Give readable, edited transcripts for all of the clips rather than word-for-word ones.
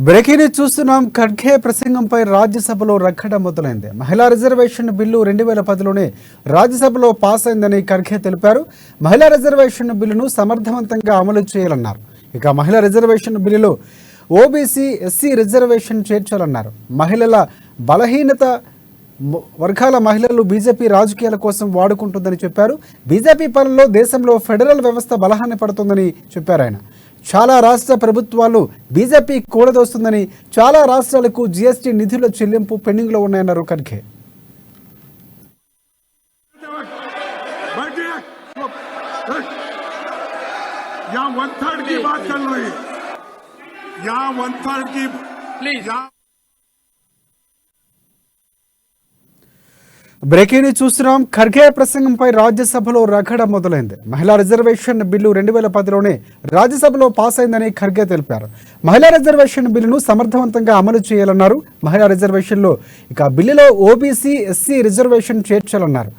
Breaking చూస్తున్నాం. ఖర్గే ప్రసంగంపై రాజ్యసభలో రక్కడ మొదలైంది. మహిళా రిజర్వేషన్ బిల్లు 2010లోనే రాజ్యసభలో పాస్ అయిందని ఖర్గే తెలిపారు. మహిళా రిజర్వేషన్ బిల్లును సమర్థవంతంగా అమలు చేయాలన్నారు. ఇక మహిళా రిజర్వేషన్ బిల్లులో ఓబీసీ, ఎస్సీ రిజర్వేషన్ చేర్చాలన్నారు. మహిళల బలహీనత వర్గాల మహిళలు బీజేపీ రాజకీయాల కోసం వాడుకుంటుందని చెప్పారు. బీజేపీ పాలనలో దేశంలో ఫెడరల్ వ్యవస్థ బలహీనపడుతుందని చెప్పారు ఆయన. చాలా రాష్ట్ర ప్రభుత్వాలు బీజేపీ కూడదోస్తుందని, చాలా రాష్ట్రాలకు జీఎస్టీ నిధుల చెల్లింపు పెండింగ్లో ఉన్నాయన్నారు ఖర్గే. బ్రేకింగ్ న్యూస్ చూస్తున్నాం. ఖర్గే ప్రసంగంపై రాజ్యసభలో రగడ మొదలైంది. మహిళా రిజర్వేషన్ బిల్లు 2010లోనే రాజ్యసభలో పాస్ అయిందని ఖర్గే తెలిపారు. మహిళా రిజర్వేషన్ బిల్లును సమర్థవంతంగా అమలు చేయాలన్నారు. మహిళా రిజర్వేషన్లో ఇక బిల్లులో ఓబీసీ, ఎస్సీ రిజర్వేషన్ చేర్చాలన్నారు.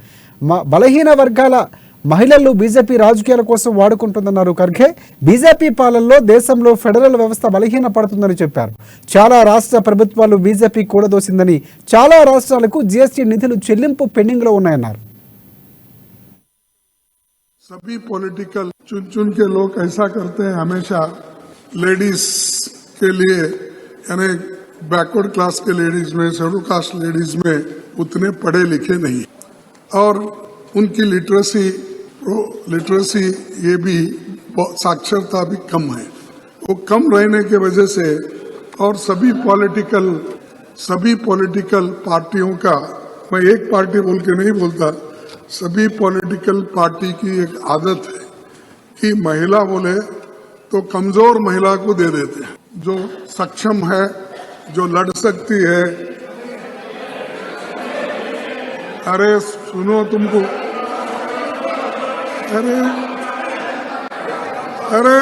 బలహీన వర్గాల మహిళలు బీజేపీ రాజకీయాల కోసం వాడుకుంటుందన్నారు ఖర్గే. బీజేపీ పాలనలో దేశంలో ఫెడరల్ వ్యవస్థ బలహీన పడుతుందని చెప్పారు. చాలా రాష్ట్ర ప్రభుత్వాలు బీజేపీ కూడదోసిందని, చాలా రాష్ట్రాలకు జీఎస్టీ నిధులు చెల్లింపు పెండింగ్ లో ఉన్నాయన్నారు. सभी पॉलिटिकल चुन के लोग ऐसा करते हैं हमेशा लेडीज के लिए, यानी बैकवर्ड क्लास के लेडीज में, शेड्यूल कास्ट लेडीज में उतने पढ़े लिखे नहीं और उनकी लिटरेसी ये भी साक्षरता भी कम है. वो कम रहने के वजह से और सभी पॉलिटिकल पार्टियों का, मैं एक पार्टी बोल के नहीं बोलता, सभी पॉलिटिकल पार्टी की एक आदत है कि महिला बोले तो कमजोर महिला को दे देते हैं. जो सक्षम है, जो लड़ सकती है. अरे सुनो, तुमको अरे